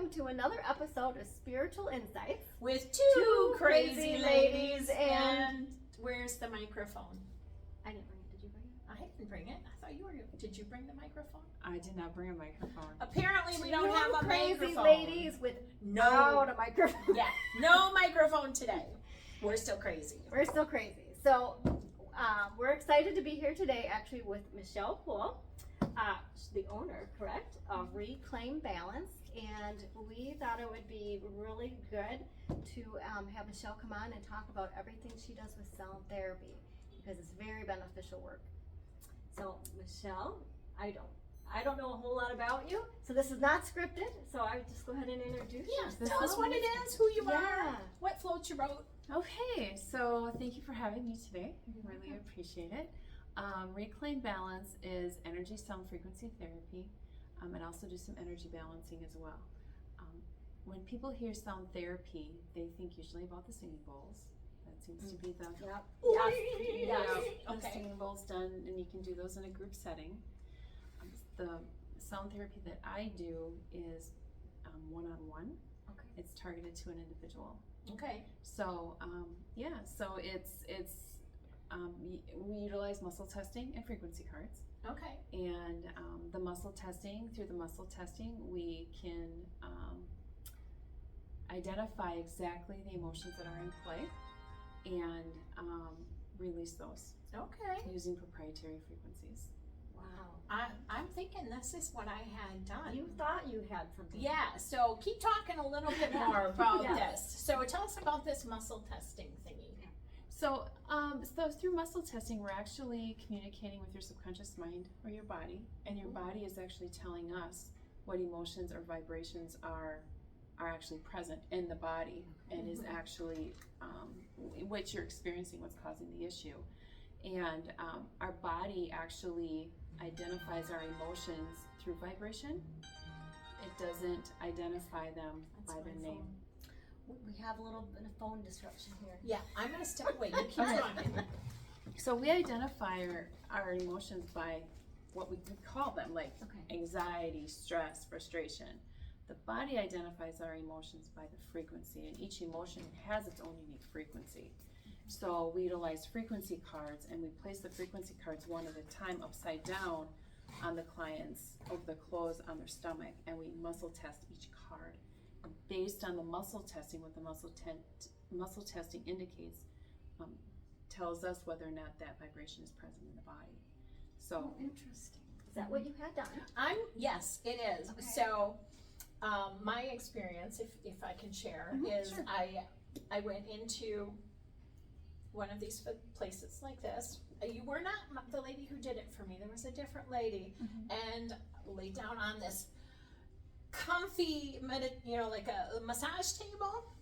welcome to another episode of Spiritual Insights with two crazy ladies. And where's the microphone? I didn't bring it. Did you bring it? I didn't bring it. I thought you were. Did you bring the microphone? I did not bring a microphone. Apparently, we don't have a crazy microphone. Ladies without a microphone. Yeah, no microphone today. We're still crazy. We're still crazy. So we're excited to be here today, actually, with Michelle Poole, the owner, correct, of Reclaim Balance. And we thought it would be really good to have Michelle come on and talk about everything she does with sound therapy, because it's very beneficial work. So Michelle, I don't know a whole lot about you, so this is not scripted. So I would just go ahead and introduce you. Tell us what it is, who you Yeah. are, what floats your boat. Okay, so thank you for having me today. I really appreciate it. Reclaim Balance is energy sound frequency therapy, and also do some energy balancing as well. When people hear sound therapy, they think usually about the singing bowls. That seems to be the Okay. singing bowls done, and you can do those in a group setting. The sound therapy that I do is one-on-one. Okay. It's targeted to an individual. Okay. So so we utilize muscle testing and frequency cards. Okay. And through the muscle testing, we can identify exactly the emotions that are in play and release those Okay. using proprietary frequencies. Wow. I'm thinking this is what I had done. You thought you had something. Yeah, so keep talking a little bit more about Yes. this. So tell us about this muscle testing thingy. So through muscle testing, we're actually communicating with your subconscious mind or your body, and your body is actually telling us what emotions or vibrations are actually present in the body, and is actually what you're experiencing, what's causing the issue. And our body actually identifies our emotions through vibration. It doesn't identify them by their name. We have a little bit of phone disruption here. Yeah, I'm gonna step away. You keep talking. So we identify our emotions by what we could call them, like anxiety, stress, frustration. The body identifies our emotions by the frequency, and each emotion has its own unique frequency. So we utilize frequency cards, and we place the frequency cards one at a time upside down on the clients, over the clothes on their stomach, and we muscle test each card. And based on the muscle testing, what the muscle testing indicates, tells us whether or not that vibration is present in the body. So Interesting. Is that what you had done? Yes, it is. Okay. So my experience, if I can share, is sure. I went into one of these places like this. You were not the lady who did it for me. There was a different lady, and laid down on this comfy, like a massage table.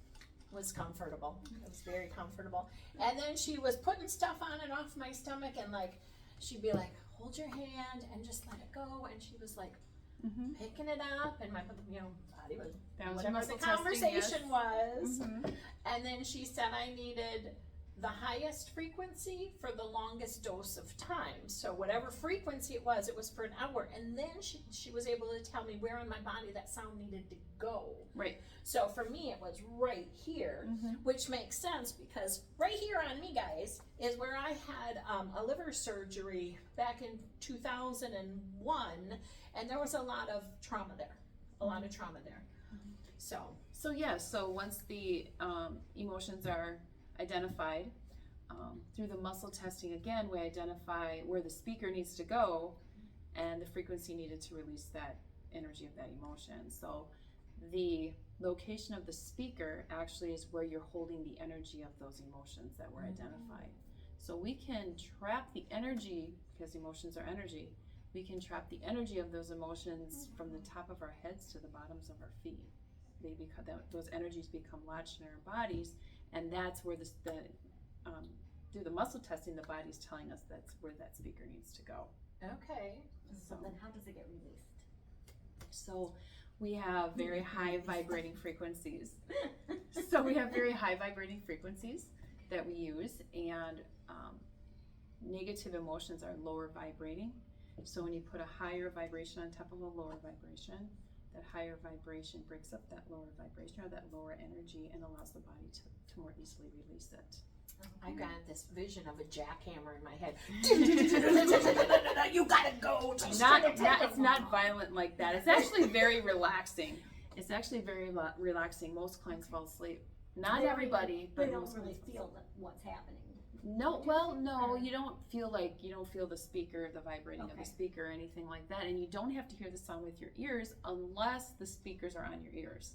Was comfortable. It was very comfortable. And then she was putting stuff on and off my stomach, and she'd be like, "Hold your hand and just let it go." And she was like picking it up, and my body was whatever the conversation was. And then she said I needed the highest frequency for the longest dose of time. So whatever frequency it was for an hour. And then she was able to tell me where in my body that sound needed to go. Right. So for me, it was right here, which makes sense because right here on me, guys, is where I had a liver surgery back in 2001. And there was a lot of trauma there, So once the emotions are identified, through the muscle testing, again, we identify where the speaker needs to go and the frequency needed to release that energy of that emotion. So the location of the speaker actually is where you're holding the energy of those emotions that were identified. So we can trap the energy, because emotions are energy, we can trap the energy of those emotions from the top of our heads to the bottoms of our feet. Those energies become lodged in our bodies, and that's where through the muscle testing, the body's telling us that's where that speaker needs to go. Okay. So then how does it get released? So we have very high vibrating frequencies. That we use, and negative emotions are lower vibrating. So when you put a higher vibration on top of a lower vibration, that higher vibration breaks up that lower vibration or that lower energy and allows the body to more easily release it. I got this vision of a jackhammer in my head. You gotta go. It's not violent like that. It's actually very relaxing. It's actually very relaxing. Most clients fall asleep. Not everybody, but they don't most really clients feel what's happening. No, well, no, you don't feel the speaker, the vibrating of the speaker or anything like that. And you don't have to hear the sound with your ears unless the speakers are on your ears.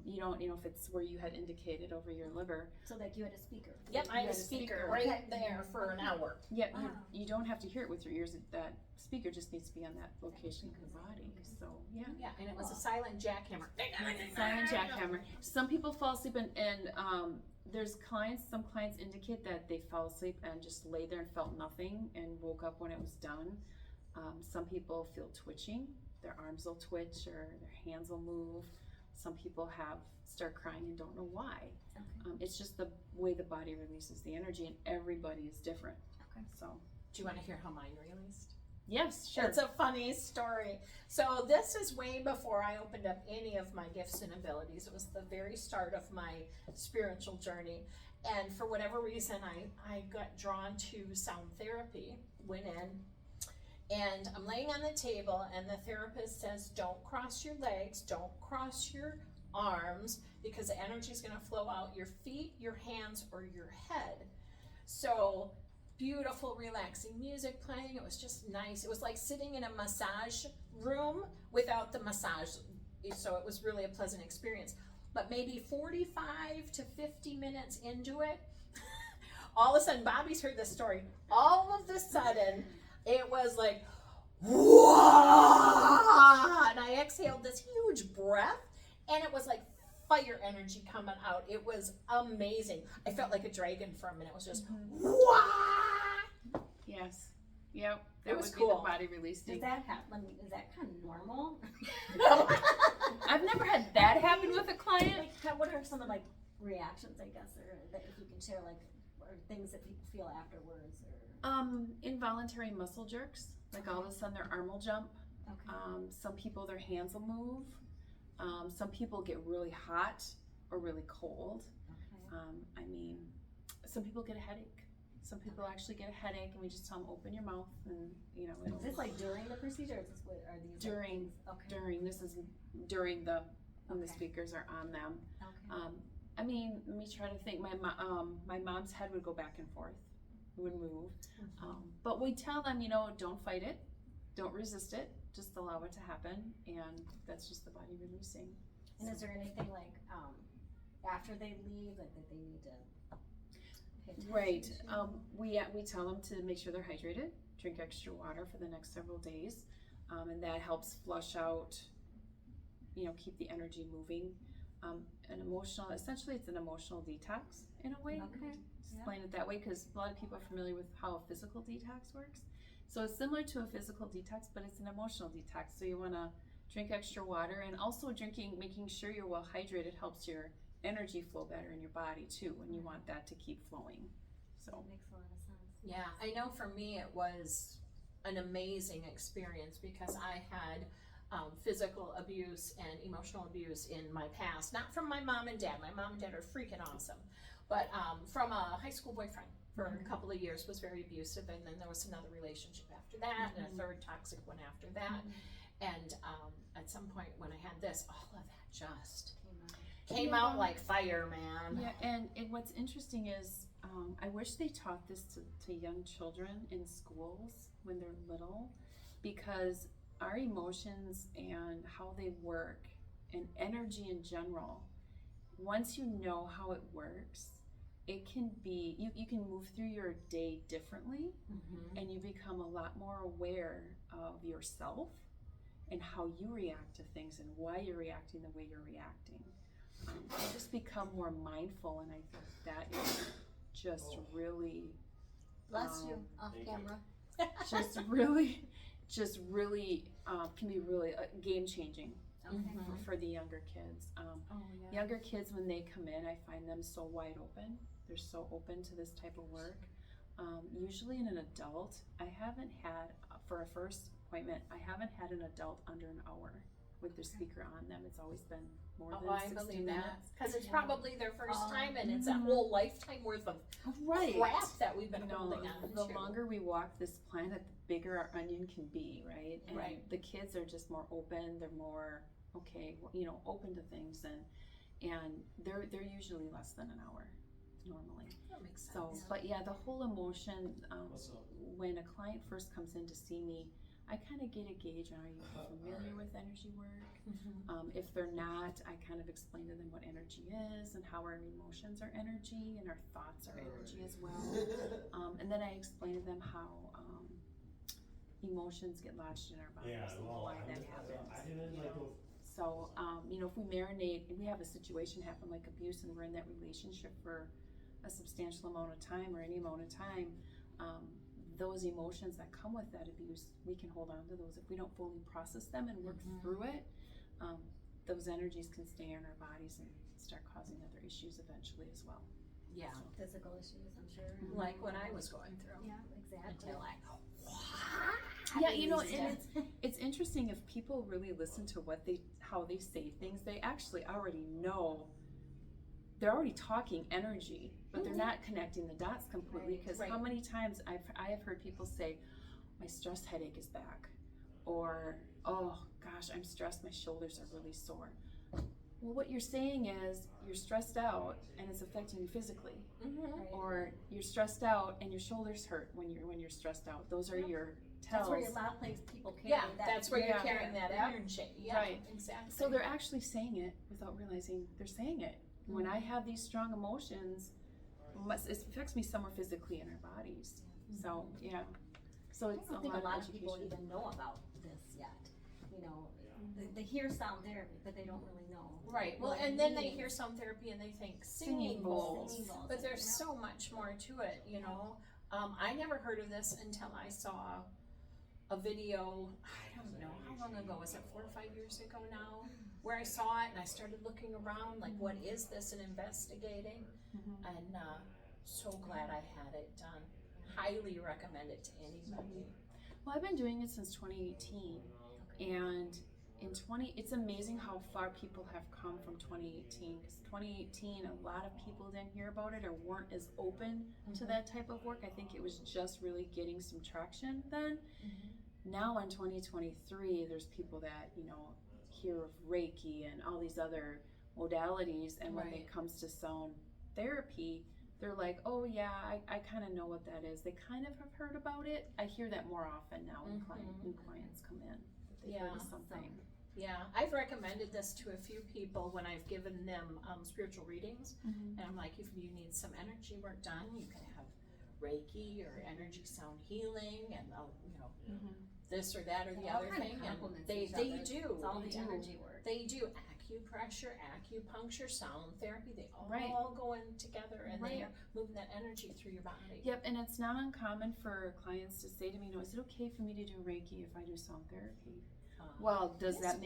You don't, if it's where you had indicated over your liver. So like you had a speaker. Yep, I had a speaker right there for an hour. Yep, you don't have to hear it with your ears. That speaker just needs to be on that location of the body. So, yeah. Yeah, and it was a silent jackhammer. Silent jackhammer. Some people fall asleep and there's some clients indicate that they fell asleep and just lay there and felt nothing and woke up when it was done. Some people feel twitching. Their arms will twitch or their hands will move. Some people start crying and don't know why. It's just the way the body releases the energy, and everybody is different. So, do you want to hear how mine released? Yes, sure. It's a funny story. So this is way before I opened up any of my gifts and abilities. It was the very start of my spiritual journey. And for whatever reason, I got drawn to sound therapy, went in, and I'm laying on the table and the therapist says, don't cross your legs, don't cross your arms, because the energy is going to flow out your feet, your hands, or your head. So beautiful, relaxing music playing. It was just nice. It was like sitting in a massage room without the massage. So it was really a pleasant experience. But maybe 45 to 50 minutes into it, all of a sudden, Bobby's heard this story. All of a sudden, it was like, whoa! And I exhaled this huge breath, and it was like fire energy coming out. It was amazing. I felt like a dragon for a minute. It was just, wah! Yes. Yep. It That was would cool. be the body releasing. Does that happen? Is that kind of normal? I've never had that happen with a client. What are some of reactions, I guess, or that if you can share, or things that people feel afterwards, or Involuntary muscle jerks. Like all of a sudden their arm will jump. okay. Some people, their hands will move. Some people get really hot or really cold. Okay. Some people get a headache. Some people actually get a headache, and we just tell them open your mouth, and Is this during the procedure? Or is this what are these during okay. this is during when the Okay. speakers are on them. Okay. Let me try to think. My mom's head would go back and forth. It would move. But we tell them, don't fight it, don't resist it, just allow it to happen, and that's just the body releasing. And is there anything after they leave that they need to pay attention Right. to? We tell them to make sure they're hydrated, drink extra water for the next several days, and that helps flush out, keep the energy moving. Essentially it's an emotional detox in a way. Okay. Explain it that way because a lot of people are familiar with how a physical detox works. So it's similar to a physical detox, but it's an emotional detox. So you want to drink extra water, and also making sure you're well hydrated helps your energy flow better in your body too, when you want that to keep flowing. So That makes a lot of sense. Yeah, I know for me it was an amazing experience because I had physical abuse and emotional abuse in my past. Not from my mom and dad. My mom and dad are freaking awesome. But from a high school boyfriend for a couple of years was very abusive. And then there was another relationship after that and a third toxic one after that. And at some point when I had this, all of that just came out like fire, man. yeah, and what's interesting is I wish they taught this to young children in schools when they're little, because our emotions and how they work and energy in general, once you know how it works, it can be, you can move through your day differently, and you become a lot more aware of yourself and how you react to things and why you're reacting the way you're reacting. You just become more mindful, and I think that is just really Bless you, off camera. just really can be really game changing Okay. for the younger kids. Younger kids, when they come in, I find them so wide open. They're so open to this type of work. Usually in an adult, I haven't had, for a first appointment, I haven't had an adult under an hour. with the speaker on them. It's always been more Oh, than I 60 believe minutes. that, cause it's probably their first Oh. time and it's a whole lifetime worth of Right. crap that we've been You know, holding on the to. longer we walk this planet, the bigger our onion can be, right? And Right. the kids are just more open. They're more open to things, and they're usually less than an hour normally. That makes sense. So, but yeah, the whole emotion. When a client first comes in to see me, I kind of get a gauge on, are you familiar with energy work? Mhm. If they're not, I kind of explain to them what energy is and how our emotions are energy and our thoughts are energy as well. And then I explain to them how emotions get lodged in our bodies and why that happens. So, if we marinate, and we have a situation happen like abuse and we're in that relationship for a substantial amount of time or any amount of time, those emotions that come with that abuse, we can hold on to those. If we don't fully process them and work through it, those energies can stay in our bodies and start causing other issues eventually as well. Yeah, Physical issues, I'm sure. like what I was going through. Yeah, exactly. Until like, Yeah, and it's interesting if people really listen to how they say things, they actually already know. They're already talking energy, but they're not connecting the dots completely. Because how many times I have heard people say, "My stress headache is back," or "Oh gosh, I'm stressed. My shoulders are really sore." Well, what you're saying is you're stressed out and it's affecting you physically, or you're stressed out and your shoulders hurt when you're stressed out. Those are your tells. That's where a lot of places people carry yeah, that. that's where you're Yeah. carrying that Yeah. energy. Yeah, Right. exactly. So they're actually saying it without realizing they're saying it. When I have these strong emotions, it affects me somewhere physically in our bodies. So yeah, so I it's don't think a lot of education. people even know about this yet. They hear sound therapy, but they don't really know. Right. Well, what and it then they means. hear sound therapy and they think Singing singing bowls. bowls. But there's so much more to it, I never heard of this until I saw a video, I don't know, how long ago was it, 4 or 5 years ago now, where I saw it and I started looking around, like, what is this, and investigating, and so glad I had it done. Highly recommend it to anybody. Well, I've been doing it since 2018, and it's amazing how far people have come from 2018. Because 2018, a lot of people didn't hear about it or weren't as open to that type of work. I think it was just really getting some traction then. Now in 2023, there's people that hear of Reiki and all these other modalities, and when it comes to sound therapy, they're like, oh yeah, I kind of know what that is. They kind of have heard about it. I hear that more often now when clients come in. They've heard of something. Yeah, I've recommended this to a few people when I've given them spiritual readings, and I'm like, if you need some energy work done, you can have Reiki or energy sound healing, and this or that or the other thing, and they do. It's all They the do. energy work. They do acupressure, acupuncture, sound therapy. They Right. all go in together, and they Right. are moving that energy through your body. Yep, and it's not uncommon for clients to say to me, is it okay for me to do Reiki if I do sound therapy? Well, does that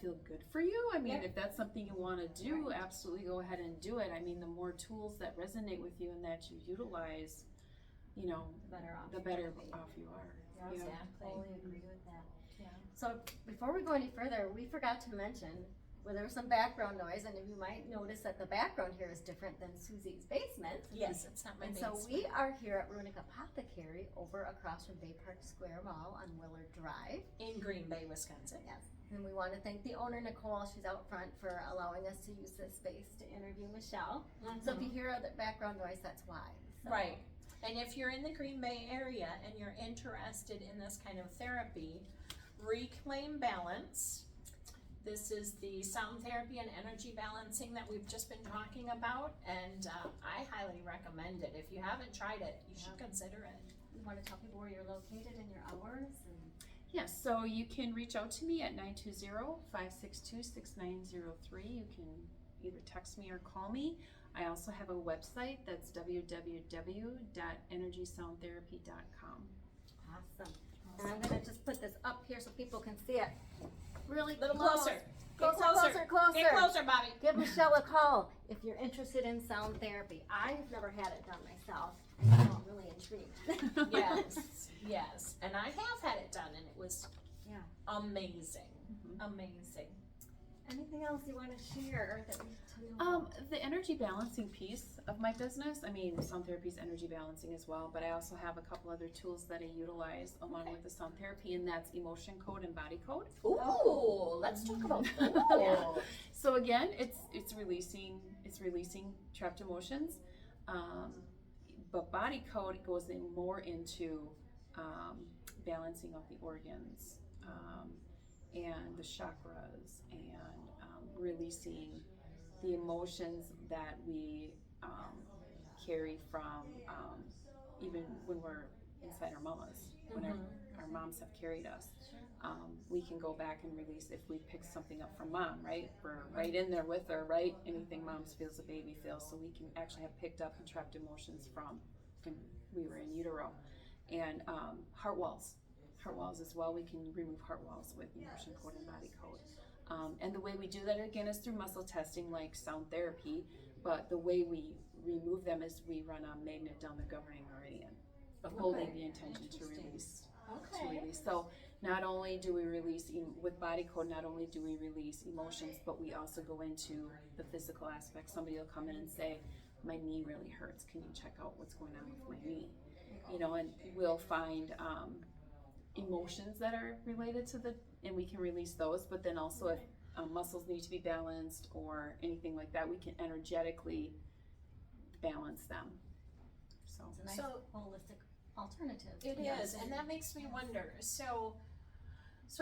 feel good for you? I mean, if that's something you want to do, absolutely go ahead and do it. I mean, the more tools that resonate with you and that you utilize, the better off you are. Yeah, Exactly. totally agree with that. Yeah. So before we go any further, we forgot to mention where there was some background noise, and you might notice that the background here is different than Susie's basement. Yes, it's not my And basement. so we are here at Runic Apothecary over across from Bay Park Square Mall on Willard Drive. In Green Bay, Wisconsin. Yes. And we want to thank the owner, Nicole, she's out front, for allowing us to use this space to interview Michelle. So if you hear other background noise, that's why. So. Right. And if you're in the Green Bay area and you're interested in this kind of therapy, Reclaim Balance. This is the sound therapy and energy balancing that we've just been talking about, and I highly recommend it. If you haven't tried it, you should consider it. You want to tell people where you're located and your hours? Yes, so you can reach out to me at 920-562-6903. You can either text me or call me. I also have a website that's www.energysoundtherapy.com. Awesome. And I'm going to just put this up here so people can see it. Really A little close. closer. Closer, Get closer. closer, closer. Get closer, Bobby. Give Michelle a call if you're interested in sound therapy. I've never had it done myself, and I'm really intrigued. Yes, yes. And I have had it done, and it was Yeah. amazing, Mhm. amazing. Anything else you want to share that we need to know? The energy balancing piece of my business, I mean, sound therapy is energy balancing as well, but I also have a couple other tools that I utilize along Okay. with the sound therapy, and that's emotion code and body code. Ooh, let's talk about Yeah. those. So again, it's releasing trapped emotions, but body code goes in more into balancing of the organs and the chakras and releasing the emotions that we carry from even when we're inside our mamas, when our moms have carried us. We can go back and release if we pick something up from mom, right? We're right in there with her, right? Anything moms feels, a baby feels. So we can actually have picked up and trapped emotions from when we were in utero. And heart walls as well. We can remove heart walls with emotion code and body code. And the way we do that again is through muscle testing, like sound therapy. But the way we remove them is we run a magnet down the governing meridian, holding the intention to release. Okay. So not only do we release with body code, not only do we release emotions, but we also go into the physical aspect. Somebody will come in and say, "My knee really hurts. Can you check out what's going on with my knee?" You know, and we'll find emotions that are related to and we can release those. But then also if muscles need to be balanced or anything like that, we can energetically balance them. So It's a nice So- holistic alternative. It is, and that makes me wonder. So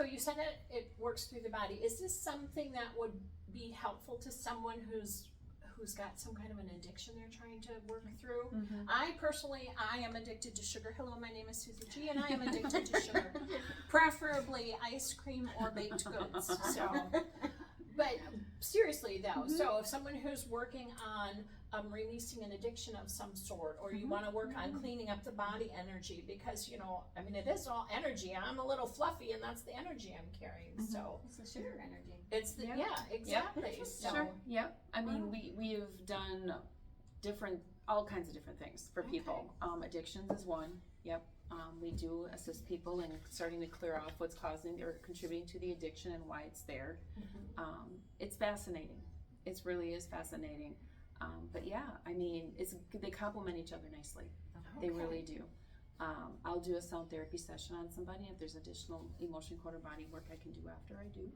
you said it works through the body. Is this something that would be helpful to someone who's got some kind of an addiction they're trying to work through? I am addicted to sugar. Hello, my name is Susie G, and I am addicted to sugar, preferably ice cream or baked goods. So, but seriously though, so if someone who's working on releasing an addiction of some sort, or you want to work on cleaning up the body energy, because I mean, it is all energy. I'm a little fluffy, and that's the energy I'm carrying. So It's the sugar energy. it's the exactly. So Sure. Yep. I mean, we have done all kinds of different things for people. Addictions is one. Yep. We do assist people in starting to clear off what's causing or contributing to the addiction and why it's there. It's fascinating. It really is fascinating. But yeah, I mean, they complement each other nicely. They really do. I'll do a sound therapy session on somebody. If there's additional emotion code or body work I can do after I do.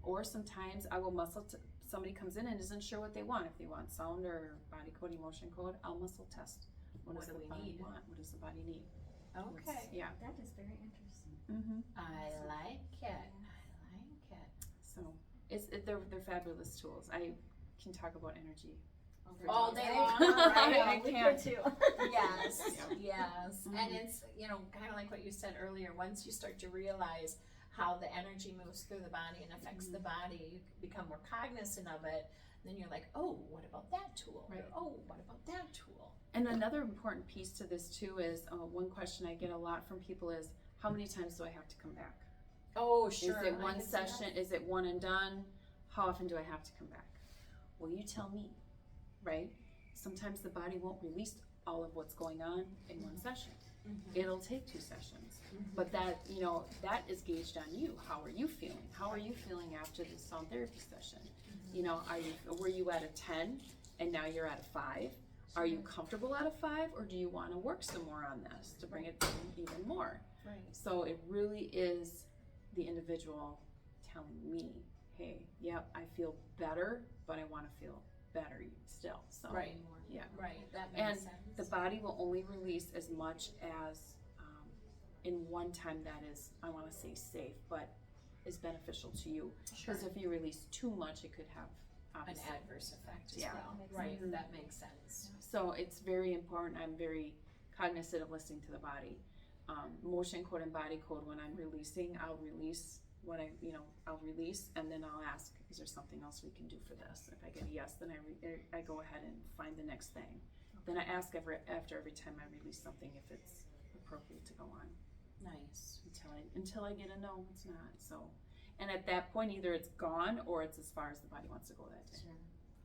Or sometimes I will somebody comes in and isn't sure what they want. If they want sound or body code, emotion code, I'll muscle test. What does the body want? What does the body need? okay, Yeah. That is very interesting. I like it. So they're fabulous tools. I can talk about energy All day long. I We can. could too. Yes, Yeah. yes. And it's, kind of like what you said earlier, once you start to realize how the energy moves through the body and affects the body, you become more cognizant of it. Then you're like, oh, what about that tool? Right. Or, oh, what about that tool? And another important piece to this too is one question I get a lot from people is, how many times do I have to come back? Oh, sure. Is it I one can see that. session? Is it one and done? How often do I have to come back? Well, you tell me, right? Sometimes the body won't release all of what's going on in one session. It'll take 2 sessions. But that is gauged on you. How are you feeling? How are you feeling after the sound therapy session? Were you at a 10 and now you're at a 5? Are you comfortable at a 5, or do you want to work some more on this to bring it even more? Right. So it really is the individual telling me, hey, yep, I feel better, but I want to feel better still. So Right. yeah. Right. That And makes sense. the body will only release as much as in one time that is, I want to say safe, but is beneficial to you. Sure. Because if you release too much, it could have An opposite. adverse effect as Yeah. well. Makes Right. sense. That makes sense. So it's very important. I'm very cognizant of listening to the body. Motion code and body code, when I'm releasing, I'll release I'll release, and then I'll ask, is there something else we can do for this? If I get a yes, then I go ahead and find the next thing. Then I ask after every time I release something if it's appropriate to go on. Nice. Until I get a no, it's not. So, and at that point, either it's gone or it's as far as the body wants to go that day.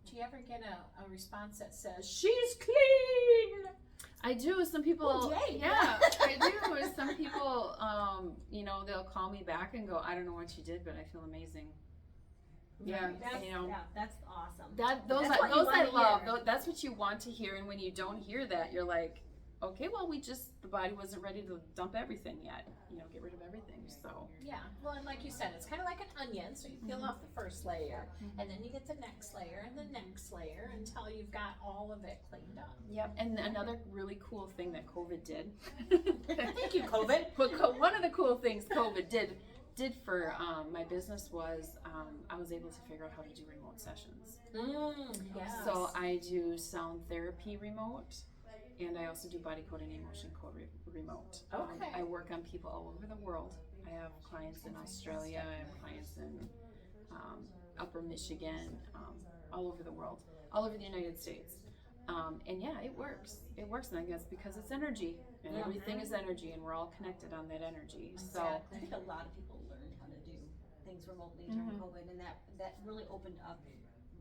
Do you ever get a response that says, she's clean? I do. Some people, Oh, yay. yeah, I do. Some people, you know, they'll call me back and go, I don't know what you did, but I feel amazing. Yeah, That's, you know. yeah, that's awesome. Those That's what you I wanna love. hear. That's what you want to hear, and when you don't hear that, you're like, okay, well, the body wasn't ready to dump everything yet. You know, get rid of everything. So Yeah, well, and like you said, it's kind of like an onion. So you peel off the first layer, and then you get the next layer and the next layer until you've got all of it cleaned up. yep. And another really cool thing that COVID did. Thank you, COVID. One of the cool things COVID did for my business was I was able to figure out how to do remote sessions. Yes. So I do sound therapy remote, and I also do body code and emotion code remote. Okay. I work on people all over the world. I have clients in Australia, I have clients in Upper Michigan, all over the world, all over the United States. And yeah, it works. It works, and I guess because it's energy, and everything is energy, and we're all connected on that energy. So I think a lot of people learned how to do things remotely during COVID, and that really opened up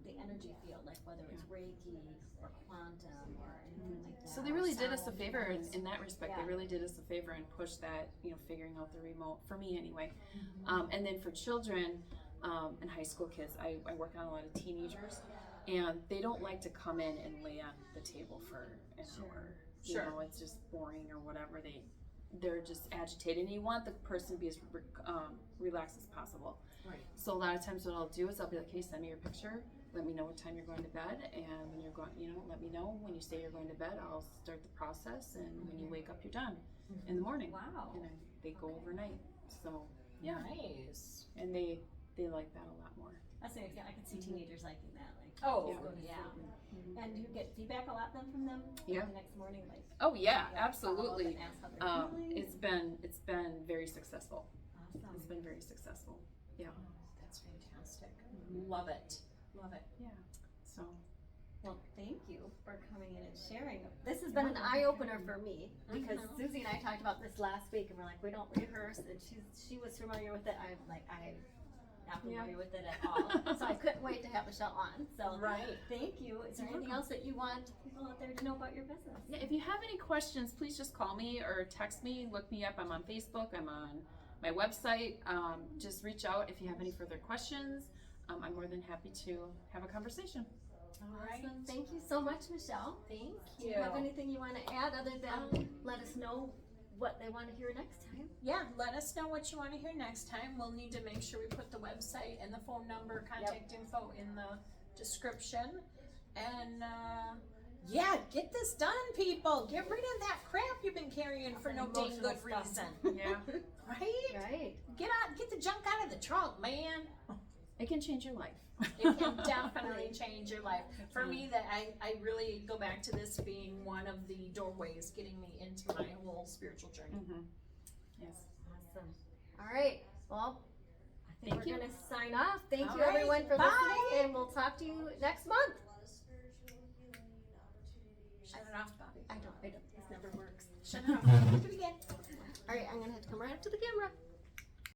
the energy field, like whether it's Reiki or quantum or anything like that. So they really did us a Sound. favor in that respect. Yeah. They really did us a favor and pushed that, you know, figuring out the remote, for me anyway. And then for children and high school kids, I work on a lot of teenagers, and they don't like to come in and lay on the table for an hour. You know, it's just boring or whatever. They're just agitated, and you want the person to be as relaxed as possible. Right. So a lot of times what I'll do is I'll be like, hey, send me your picture. Let me know what time you're going to bed, and when you're going, you know, let me know when you say you're going to bed. I'll start the process, and when you wake up, you're done in the morning. Wow. And they go overnight. So yeah, Nice. and they like that a lot more. I say, yeah, I can see teenagers liking that. Like, Oh, just go to sleep. And you get feedback a lot then from them? Yeah. The next morning, like. Oh yeah, follow up absolutely. and ask how they're feeling? It's been very successful. Awesome. It's been very successful. That's fantastic. Love it. Love it. Yeah. So Well, thank you for coming in and sharing. This has been an eye opener for me because Susie and I talked about this last week, and we're like, we don't rehearse, and she was familiar with it. I'm not familiar with it at all, so I couldn't wait to have Michelle on. So Right. thank you. Is there anything else that you want people out there to know about your business? yeah, if you have any questions, please just call me or text me. Look me up. I'm on Facebook. I'm on my website. Just reach out if you have any further questions. I'm more than happy to have a conversation. All right. Awesome. Thank you so much, Michelle. Thank Do you have anything you want to add other than let us know what they want to hear next time? Yeah, let us know what you want to hear next time. We'll need to make sure we put the website and the phone number, contact info in the description. And yeah, get this done, people. Get rid of that crap you've been carrying for no dang good reason. Yeah. Right? Right. Get the junk out of the trunk, man. It can change your life. It can definitely change your life. For me, that I really go back to this being one of the doorways getting me into my whole spiritual journey. Yes. Awesome. All right. Well, I think Thank we're you. going to sign off. Thank All you, right. everyone, for Bye. listening, and we'll talk to you next month. Shut it off, Bobby. I don't. This never works. Shut it off. Do it again. All right, I'm going to have to come right up to the camera.